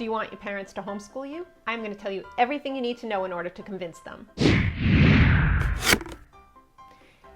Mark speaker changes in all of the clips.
Speaker 1: Do you want your parents to homeschool you? I'm going to tell you everything you need to know in order to convince them.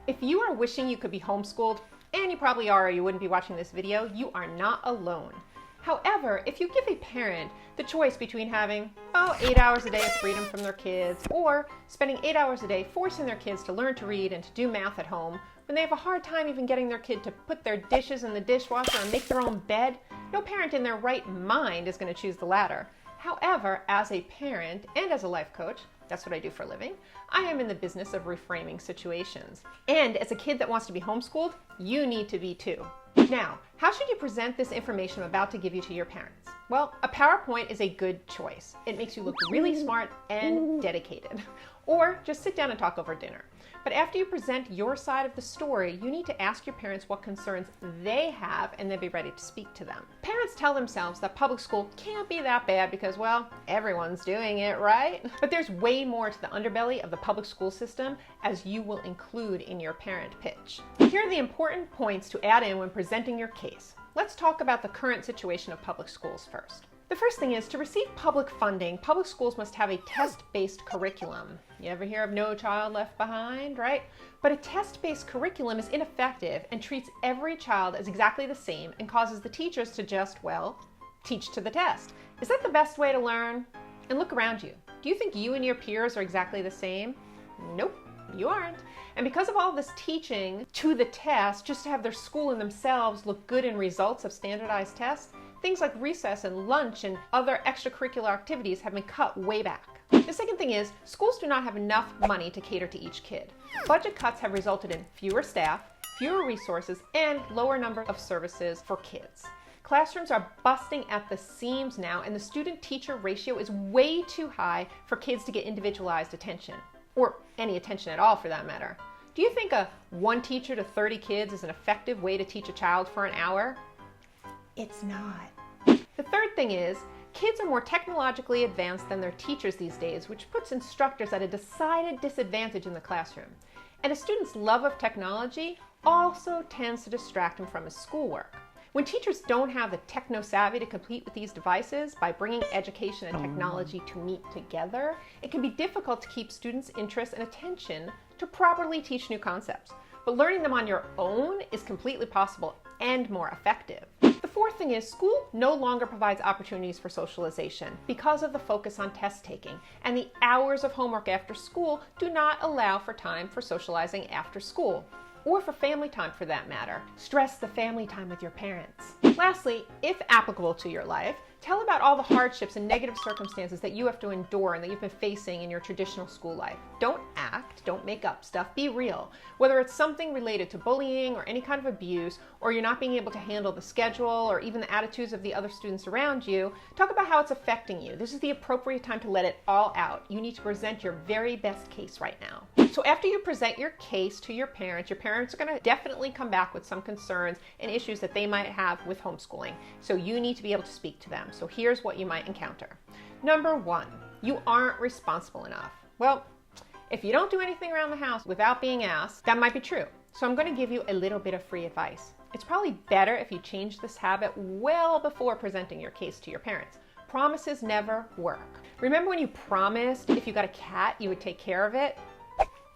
Speaker 1: If you are wishing you could be homeschooled, and you probably are or you wouldn't be watching this video, you are not alone. However, if you give a parent the choice between having 8 hours a day of freedom from their kids or spending 8 hours a day forcing their kids to learn to read and to do math at home when they have a hard time even getting their kid to put their dishes in the dishwasher and make their own bed, no parent in their right mind is going to choose the latter. However, as a parent and as a life coach, that's what I do for a living, I am in the business of reframing situations. And as a kid that wants to be homeschooled, you need to be too. Now, how should you present this information I'm about to give you to your parents? Well, a PowerPoint is a good choice. It makes you look really smart and dedicated. Or just sit down and talk over dinner. But after you present your side of the story, you need to ask your parents what concerns they have and then be ready to speak to them. Parents tell themselves that public school can't be that bad because, well, everyone's doing it, right? But there's way more to the underbelly of the public school system, as you will include in your parent pitch. Here are the important points to add in when presenting your case. Let's talk about the current situation of public schools first. The first thing is, to receive public funding, public schools must have a test-based curriculum. You ever hear of No Child Left Behind, right? But a test-based curriculum is ineffective and treats every child as exactly the same and causes the teachers to just, well, teach to the test. Is that the best way to learn? And look around you. Do you think you and your peers are exactly the same? Nope, you aren't. And because of all this teaching to the test, just to have their school and themselves look good in results of standardized tests, things like recess and lunch and other extracurricular activities have been cut way back. The second thing is, schools do not have enough money to cater to each kid. Budget cuts have resulted in fewer staff, fewer resources, and lower number of services for kids. Classrooms are busting at the seams now, and the student-teacher ratio is way too high for kids to get individualized attention, or any attention at all for that matter. Do you think a one teacher to 30 kids is an effective way to teach a child for an hour? It's not. The third thing is, kids are more technologically advanced than their teachers these days, which puts instructors at a decided disadvantage in the classroom. And a student's love of technology also tends to distract him from his schoolwork. When teachers don't have the techno-savvy to compete with these devices by bringing education and technology to meet together, it can be difficult to keep students' interest and attention to properly teach new concepts. But learning them on your own is completely possible and more effective. The fourth thing is, school no longer provides opportunities for socialization because of the focus on test taking, and the hours of homework after school do not allow for time for socializing after school, or for family time for that matter. Stress the family time with your parents. Lastly, if applicable to your life, tell about all the hardships and negative circumstances that you have to endure and that you've been facing in your traditional school life. Don't act, don't make up stuff, be real. Whether it's something related to bullying or any kind of abuse, or you're not being able to handle the schedule or even the attitudes of the other students around you, talk about how it's affecting you. This is the appropriate time to let it all out. You need to present your very best case right now. So after you present your case to your parents are going to definitely come back with some concerns and issues that they might have with homeschooling. So you need to be able to speak to them. So here's what you might encounter. Number one, you aren't responsible enough. Well, if you don't do anything around the house without being asked, that might be true. So I'm going to give you a little bit of free advice. It's probably better if you change this habit well before presenting your case to your parents. Promises never work. Remember when you promised if you got a cat, you would take care of it?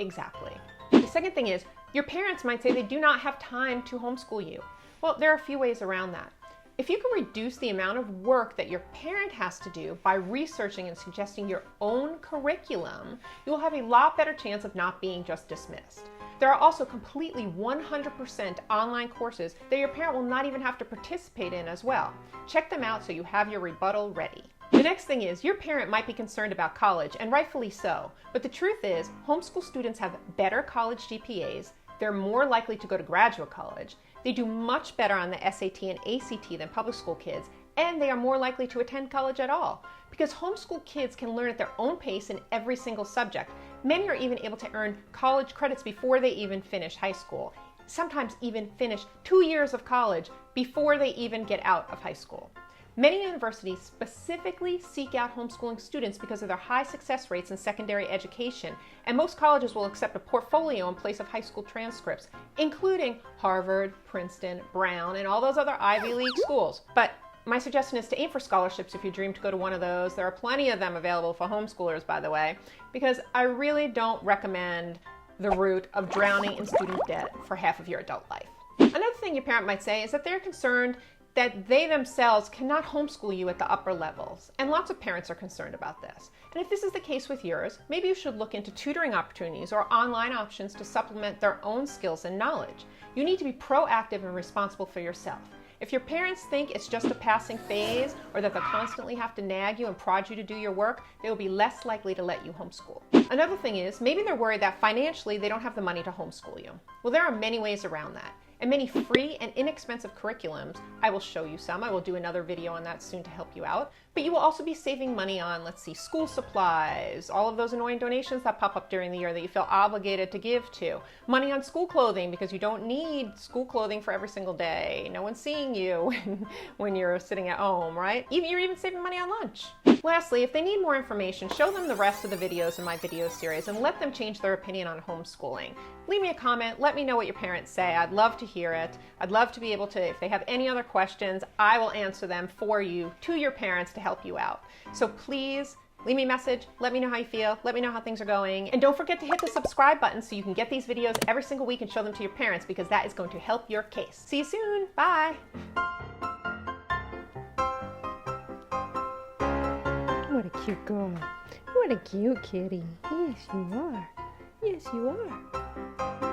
Speaker 1: Exactly. The second thing is, your parents might say they do not have time to homeschool you. Well, there are a few ways around that. If you can reduce the amount of work that your parent has to do by researching and suggesting your own curriculum, you will have a lot better chance of not being just dismissed. There are also completely 100% online courses that your parent will not even have to participate in as well. Check them out so you have your rebuttal ready. The next thing is, your parent might be concerned about college, and rightfully so. But the truth is, homeschool students have better college GPAs, they're more likely to go to graduate college, they do much better on the SAT and ACT than public school kids, and they are more likely to attend college at all. Because homeschool kids can learn at their own pace in every single subject. Many are even able to earn college credits before they even finish high school. Sometimes even finish 2 years of college before they even get out of high school. Many universities specifically seek out homeschooling students because of their high success rates in secondary education, and most colleges will accept a portfolio in place of high school transcripts, including Harvard, Princeton, Brown, and all those other Ivy League schools. But My suggestion is to aim for scholarships if you dream to go to one of those. There are plenty of them available for homeschoolers, by the way, because I really don't recommend the route of drowning in student debt for half of your adult life. Another thing your parent might say is that they're concerned that they themselves cannot homeschool you at the upper levels. And lots of parents are concerned about this. And if this is the case with yours, maybe you should look into tutoring opportunities or online options to supplement their own skills and knowledge. You need to be proactive and responsible for yourself. If your parents think it's just a passing phase or that they'll constantly have to nag you and prod you to do your work, they will be less likely to let you homeschool. Another thing is, maybe they're worried that financially they don't have the money to homeschool you. Well, there are many ways around that. And many free and inexpensive curriculums. I will show you some. I will do another video on that soon to help you out. But you will also be saving money on, let's see, school supplies, all of those annoying donations that pop up during the year that you feel obligated to give to. Money on school clothing because you don't need school clothing for every single day. No one's seeing you when you're sitting at home, right? You're even saving money on lunch. Lastly, if they need more information, show them the rest of the videos in my video series and let them change their opinion on homeschooling. Leave me a comment. Let me know what your parents say. I'd love to hear it. I'd love to be able to, if they have any other questions, I will answer them for you to your parents to help you out. So please leave me a message. Let me know how you feel. Let me know how things are going. And don't forget to hit the subscribe button so you can get these videos every single week and show them to your parents because that is going to help your case. See you soon. Bye.
Speaker 2: What a cute girl. What a cute kitty. Yes, you are. Yes, you are.